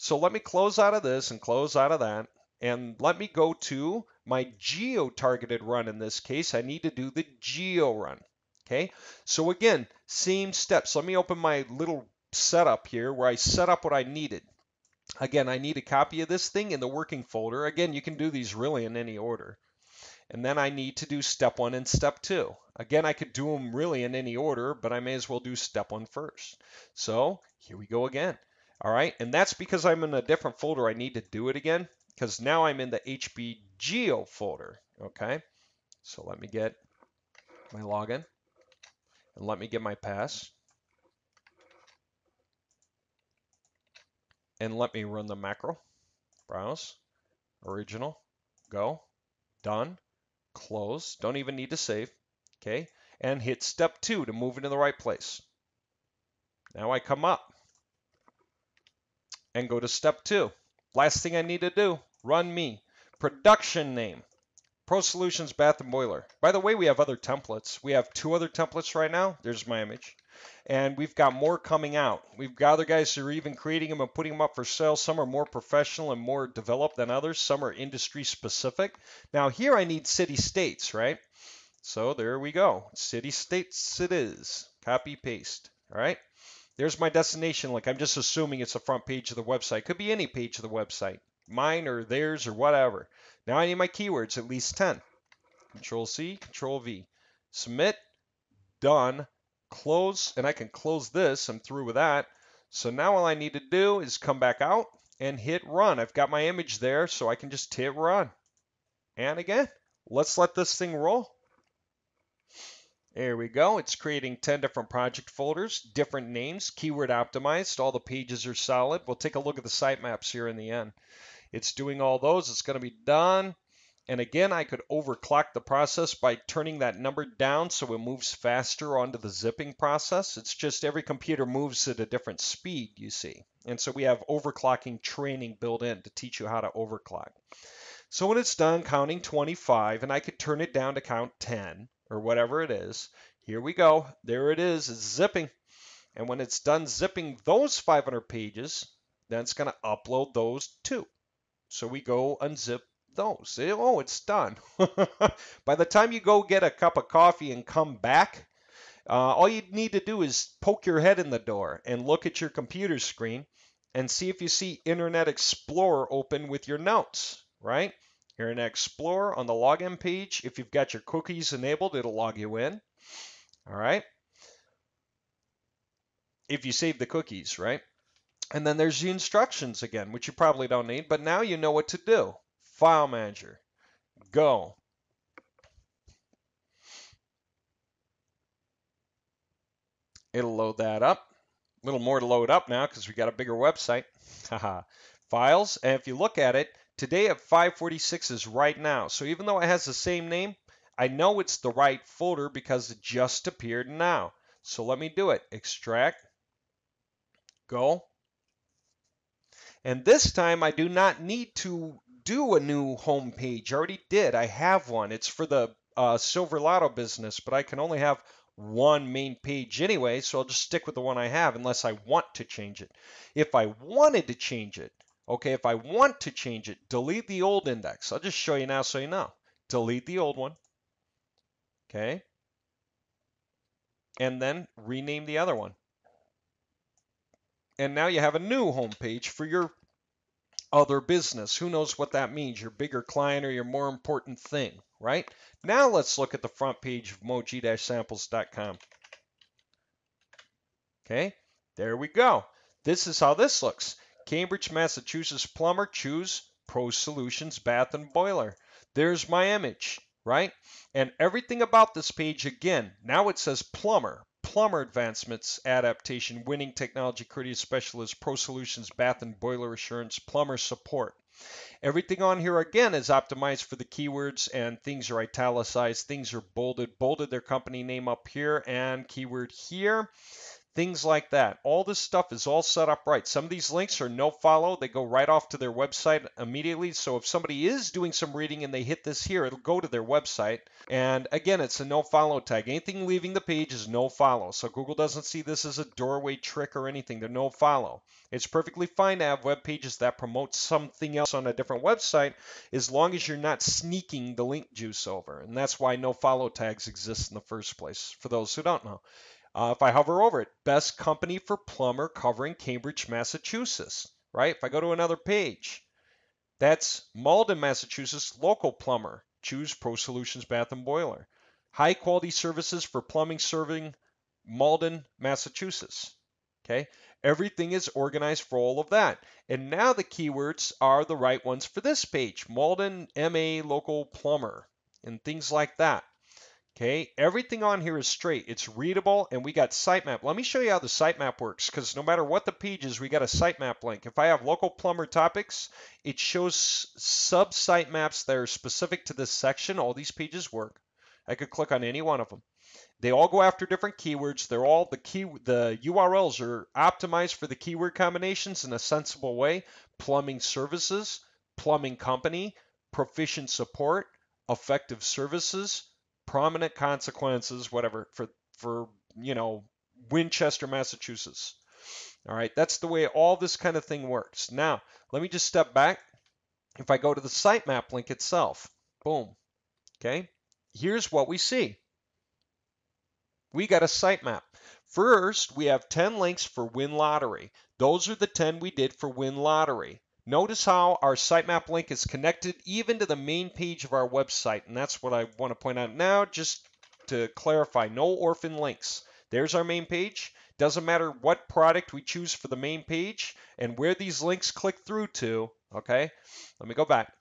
So let me close out of this and close out of that. And let me go to my geo-targeted run. In this case, I need to do the geo run. Okay, so again, same steps. Let me open my little setup here where I set up what I needed. Again, I need a copy of this thing in the working folder. Again, you can do these really in any order. And then I need to do step 1 and step 2. Again, I could do them really in any order, but I may as well do step 1 first. So here we go again. All right, and that's because I'm in a different folder. I need to do it again because now I'm in the HB Geo folder. Okay, so let me get my login and let me get my pass. And let me run the macro. Browse, original, go, done, close. Don't even need to save. Okay, and hit step 2 to move into the right place. Now I come up and go to step 2. Last thing I need to do, run me. Production name, Pro Solutions Bath and Boiler. By the way, we have other templates. We have 2 other templates right now. There's my image. And we've got more coming out. We've got other guys who are even creating them and putting them up for sale. Some are more professional and more developed than others. Some are industry specific. Now here I need city states, right? So there we go. City states it is. Copy paste. All right. There's my destination link. I'm just assuming it's the front page of the website. Could be any page of the website. Mine or theirs or whatever. Now I need my keywords, at least 10. Control C, Control V. Submit. Done. Close. And I can close this. I'm through with that. So now all I need to do is come back out and hit run. I've got my image there, so I can just hit run. And again, let's let this thing roll. There we go. It's creating 10 different project folders, different names, keyword optimized. All the pages are solid. We'll take a look at the sitemaps here in the end. It's doing all those. It's going to be done. And again, I could overclock the process by turning that number down so it moves faster onto the zipping process. It's just every computer moves at a different speed, you see. And so we have overclocking training built in to teach you how to overclock. So when it's done counting 25, and I could turn it down to count 10, or whatever it is. Here we go. There it is. It's zipping. And when it's done zipping those 500 pages, then it's going to upload those too. So we go unzip those. Oh, it's done. By the time you go get a cup of coffee and come back, all you need to do is poke your head in the door and look at your computer screen and see if you see Internet Explorer open with your notes, right? Internet Explorer on the login page. If you've got your cookies enabled, it'll log you in. All right. If you save the cookies, right? And then there's the instructions again, which you probably don't need, but now you know what to do. File Manager. Go. It'll load that up. A little more to load up now because we got a bigger website. Files. And if you look at it, today at 5:46 is right now. So even though it has the same name, I know it's the right folder because it just appeared now. So let me do it. Extract. Go. And this time I do not need to do a new home page. I already did. I have one. It's for the Silver Lotto business, but I can only have one main page anyway, so I'll just stick with the one I have unless I want to change it. If I wanted to change it, okay, if I want to change it, delete the old index. I'll just show you now so you know. Delete the old one, okay, and then rename the other one. And now you have a new home page for your other business. Who knows what that means? Your bigger client or your more important thing, right? Now let's look at the front page of MOWG-samples.com. Okay, there we go. This is how this looks. Cambridge, Massachusetts plumber, choose Pro Solutions Bath and Boiler. There's my image, right? And everything about this page, again, now it says plumber. Plumber Advancements, Adaptation, Winning Technology Courteous Specialist, Pro Solutions Bath and Boiler Assurance, Plumber Support. Everything on here, again, is optimized for the keywords, and things are italicized, things are bolded. Bolded their company name up here and keyword here. things like that. All this stuff is all set up right. Some of these links are no follow. They go right off to their website immediately. So if somebody is doing some reading and they hit this here, it'll go to their website. And again, it's a no follow tag. Anything leaving the page is no follow. So Google doesn't see this as a doorway trick or anything. They're no follow. It's perfectly fine to have web pages that promote something else on a different website as long as you're not sneaking the link juice over. And that's why no follow tags exist in the first place, for those who don't know. If I hover over it, best company for plumber covering Cambridge, Massachusetts, right? If I go to another page, that's Malden, Massachusetts, local plumber. Choose Pro Solutions Bath and Boiler. High quality services for plumbing serving Malden, Massachusetts. Okay, everything is organized for all of that. And now the keywords are the right ones for this page. Malden, MA, local plumber, and things like that. Okay, everything on here is straight. It's readable, and we got sitemap. Let me show you how the sitemap works, because no matter what the page is, we got a sitemap link. If I have local plumber topics, it shows sub-sitemaps that are specific to this section. All these pages work. I could click on any one of them. They all go after different keywords. They're all the URLs are optimized for the keyword combinations in a sensible way. Plumbing services, plumbing company, proficient support, effective services, prominent consequences, whatever, for Winchester, Massachusetts. All right, that's the way all this kind of thing works. Now, let me just step back. If I go to the sitemap link itself, boom, okay, here's what we see. We got a sitemap. First, we have 10 links for Win Lottery. Those are the 10 we did for Win Lottery. Notice how our sitemap link is connected even to the main page of our website, and that's what I want to point out now, just to clarify, no orphan links. There's our main page. Doesn't matter what product we choose for the main page and where these links click through to, okay? Let me go back.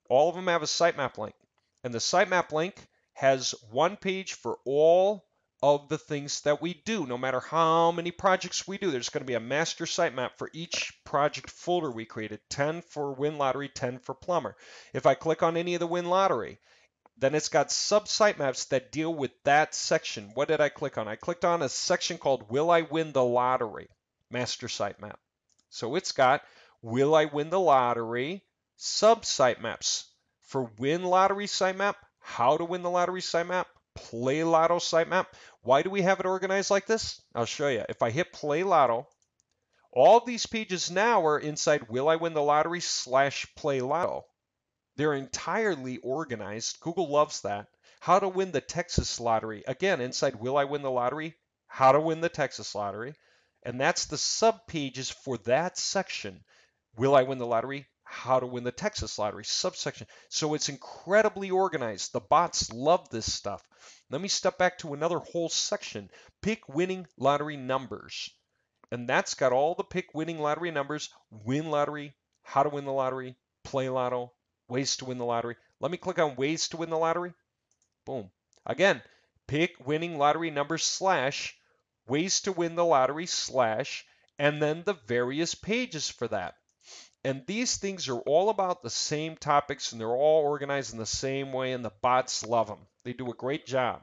All of them have a sitemap link, and the sitemap link has one page for all of the things that we do. No matter how many projects we do, there's going to be a master sitemap for each project folder we created. 10 for Win Lottery, 10 for Plumber. If I click on any of the Win Lottery, then it's got sub sitemaps that deal with that section. What did I click on? I clicked on a section called Will I Win the Lottery? Master sitemap. So it's got Will I Win the Lottery? Sub sitemaps. For Win Lottery sitemap, How to Win the Lottery sitemap, Play Lotto sitemap. Why do we have it organized like this? I'll show you. If I hit Play Lotto, all of these pages now are inside Will I Win the Lottery / Play Lotto. They're entirely organized. Google loves that. How to Win the Texas Lottery. Again, inside Will I Win the Lottery? How to Win the Texas Lottery. And that's the sub pages for that section. Will I Win the Lottery? How to Win the Texas Lottery subsection. So it's incredibly organized. The bots love this stuff. Let me step back to another whole section. Pick winning lottery numbers. And that's got all the pick winning lottery numbers. Win lottery, how to win the lottery, play lotto, ways to win the lottery. Let me click on ways to win the lottery. Boom. Again, pick winning lottery numbers / ways to win the lottery / and then the various pages for that. And these things are all about the same topics, and they're all organized in the same way, and the bots love them. They do a great job.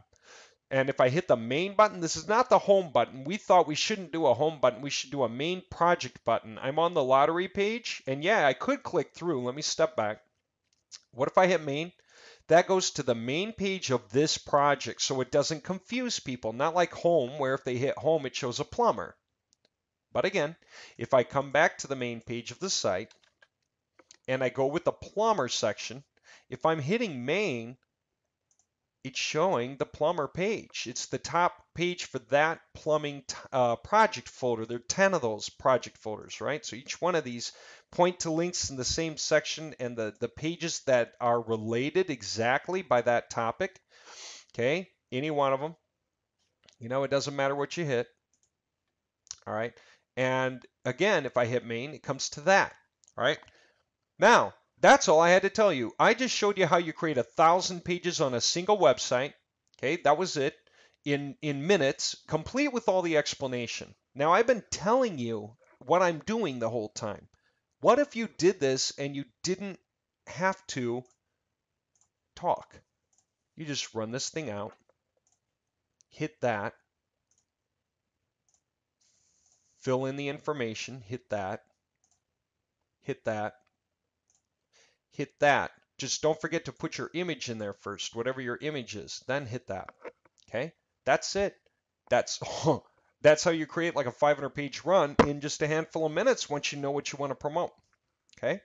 And if I hit the main button, this is not the home button. We thought we shouldn't do a home button. We should do a main project button. I'm on the lottery page, and yeah, I could click through. Let me step back. What if I hit main? That goes to the main page of this project, so it doesn't confuse people. Not like home, where if they hit home, it shows a plumber. But again, if I come back to the main page of the site, and I go with the plumber section, if I'm hitting main, it's showing the plumber page. It's the top page for that plumbing project folder. There are 10 of those project folders, right? So each one of these point to links in the same section and the pages that are related exactly by that topic. Okay, any one of them. It doesn't matter what you hit. All right. And again, if I hit main, it comes to that. All right. Now, that's all I had to tell you. I just showed you how you create 1,000 pages on a single website. Okay, that was it. In minutes, complete with all the explanation. Now, I've been telling you what I'm doing the whole time. What if you did this and you didn't have to talk? You just run this thing out, hit that, fill in the information, hit that, hit that, hit that. Just don't forget to put your image in there first, whatever your image is, then hit that. Okay, that's it. That's that's how you create like a 500-page run in just a handful of minutes once you know what you want to promote. Okay,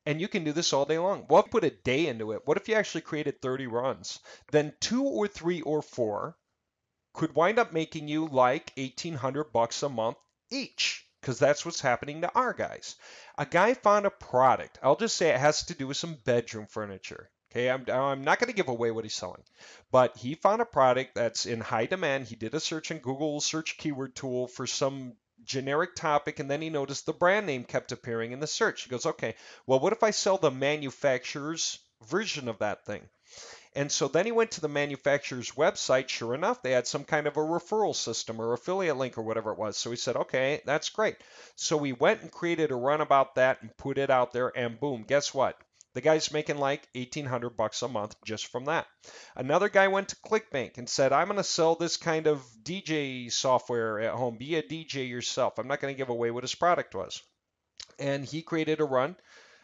and you can do this all day long. Well, put a day into it. What if you actually created 30 runs? Then 2 or 3 or 4 could wind up making you like $1,800 a month each, because that's what's happening to our guys. A guy found a product. I'll just say it has to do with some bedroom furniture. Okay, I'm not going to give away what he's selling, but he found a product that's in high demand. He did a search in Google search keyword tool for some generic topic, and then he noticed the brand name kept appearing in the search. He goes, okay, well, what if I sell the manufacturer's version of that thing? And so then he went to the manufacturer's website. Sure enough, they had some kind of a referral system or affiliate link or whatever it was. So he said, okay, that's great. So we went and created a run about that and put it out there, and boom, guess what? The guy's making like $1,800 a month just from that. Another guy went to ClickBank and said, I'm going to sell this kind of DJ software at home. Be a DJ yourself. I'm not going to give away what his product was. And he created a run.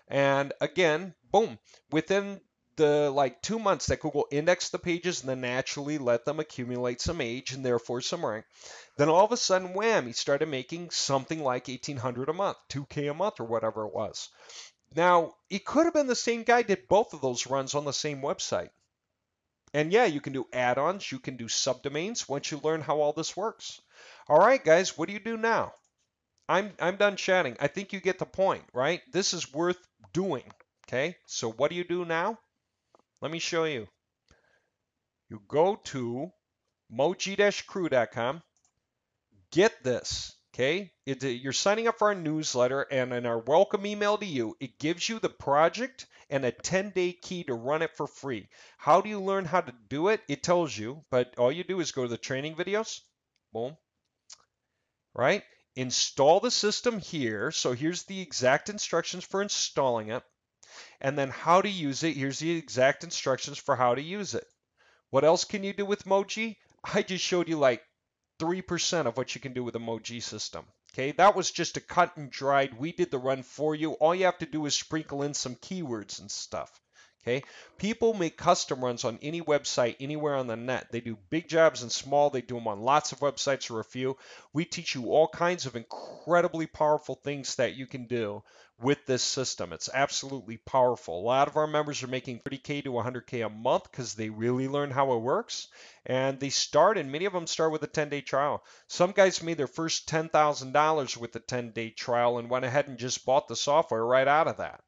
And again, boom, within the like 2 months that Google indexed the pages and then naturally let them accumulate some age and therefore some rank, then all of a sudden, wham, he started making something like 1,800 a month, 2K a month or whatever it was. Now, it could have been the same guy did both of those runs on the same website. And yeah, you can do add-ons, you can do subdomains once you learn how all this works. All right, guys, what do you do now? I'm done chatting. I think you get the point, right? This is worth doing. Okay, so what do you do now? Let me show you. You go to MOWG-crew.com. Get this. Okay, you're signing up for our newsletter, and in our welcome email to you, it gives you the project and a 10-day key to run it for free. How do you learn how to do it? It tells you, but all you do is go to the training videos. Boom. Right? Install the system here. So here's the exact instructions for installing it. And then how to use it. Here's the exact instructions for how to use it. What else can you do with MOWG? I just showed you like 3% of what you can do with a MOWG system. Okay, that was just a cut and dried. We did the run for you. All you have to do is sprinkle in some keywords and stuff. Okay, people make custom runs on any website, anywhere on the net. They do big jobs and small. They do them on lots of websites or a few. We teach you all kinds of incredibly powerful things that you can do with this system. It's absolutely powerful. A lot of our members are making 30K to 100K a month because they really learn how it works. And they start, and many of them start with a 10-day trial. Some guys made their first $10,000 with a 10-day trial and went ahead and just bought the software right out of that.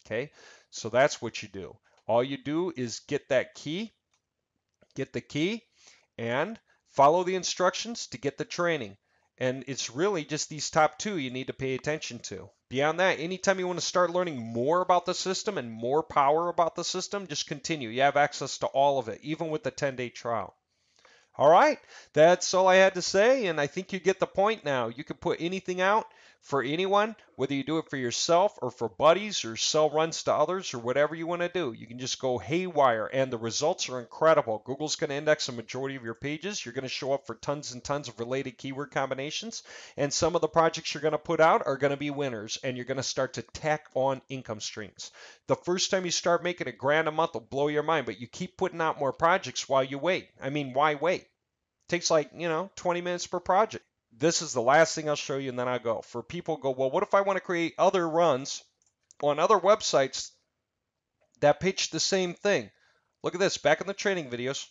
Okay, so that's what you do. All you do is get that key, get the key, and follow the instructions to get the training. And it's really just these top two you need to pay attention to. Beyond that, anytime you want to start learning more about the system and more power about the system, just continue. You have access to all of it, even with the 10-day trial. All right, that's all I had to say, and I think you get the point now. You can put anything out for anyone, whether you do it for yourself or for buddies or sell runs to others or whatever you want to do. You can just go haywire, and the results are incredible. Google's going to index a majority of your pages. You're going to show up for tons and tons of related keyword combinations, and some of the projects you're going to put out are going to be winners, and you're going to start to tack on income streams. The first time you start making $1,000 a month will blow your mind, but you keep putting out more projects while you wait. I mean, why wait? It takes like, 20 minutes per project. This is the last thing I'll show you, and then I'll go. For people go, well, what if I want to create other runs on other websites that pitch the same thing? Look at this. Back in the training videos,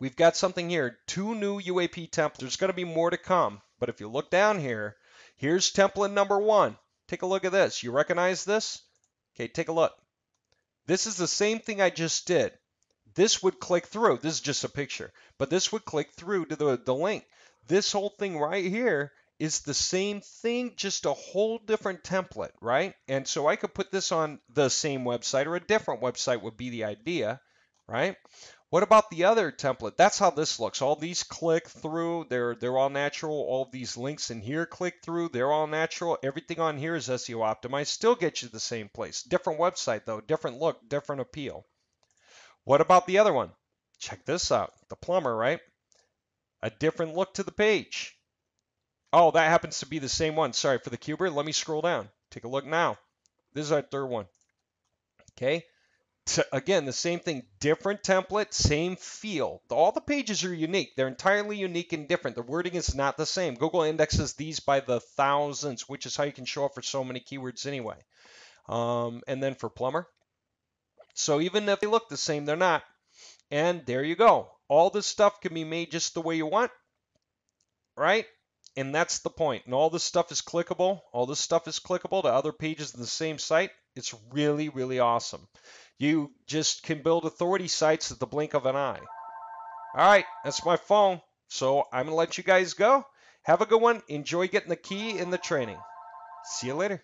we've got something here. 2 new UAP templates. There's going to be more to come. But if you look down here, here's template number 1. Take a look at this. You recognize this? Okay, take a look. This is the same thing I just did. This would click through. This is just a picture. But this would click through to the link. This whole thing right here is the same thing, just a whole different template, right? And so I could put this on the same website, or a different website would be the idea, right? What about the other template? That's how this looks. All these click through, they're all natural. All of these links in here click through, they're all natural. Everything on here is SEO optimized. Still gets you the same place. Different website though, different look, different appeal. What about the other one? Check this out. The plumber, right? A different look to the page. Oh, that happens to be the same one. Sorry for the cuber. Let me scroll down. Take a look now. This is our third one. Okay. Again, the same thing, different template, same feel. All the pages are unique. They're entirely unique and different. The wording is not the same. Google indexes these by the thousands, which is how you can show up for so many keywords anyway. And then for plumber. So even if they look the same, they're not. And there you go. All this stuff can be made just the way you want, right? And that's the point. And all this stuff is clickable. All this stuff is clickable to other pages in the same site. It's really, really awesome. You just can build authority sites at the blink of an eye. All right, that's my phone. So I'm going to let you guys go. Have a good one. Enjoy getting the key in the training. See you later.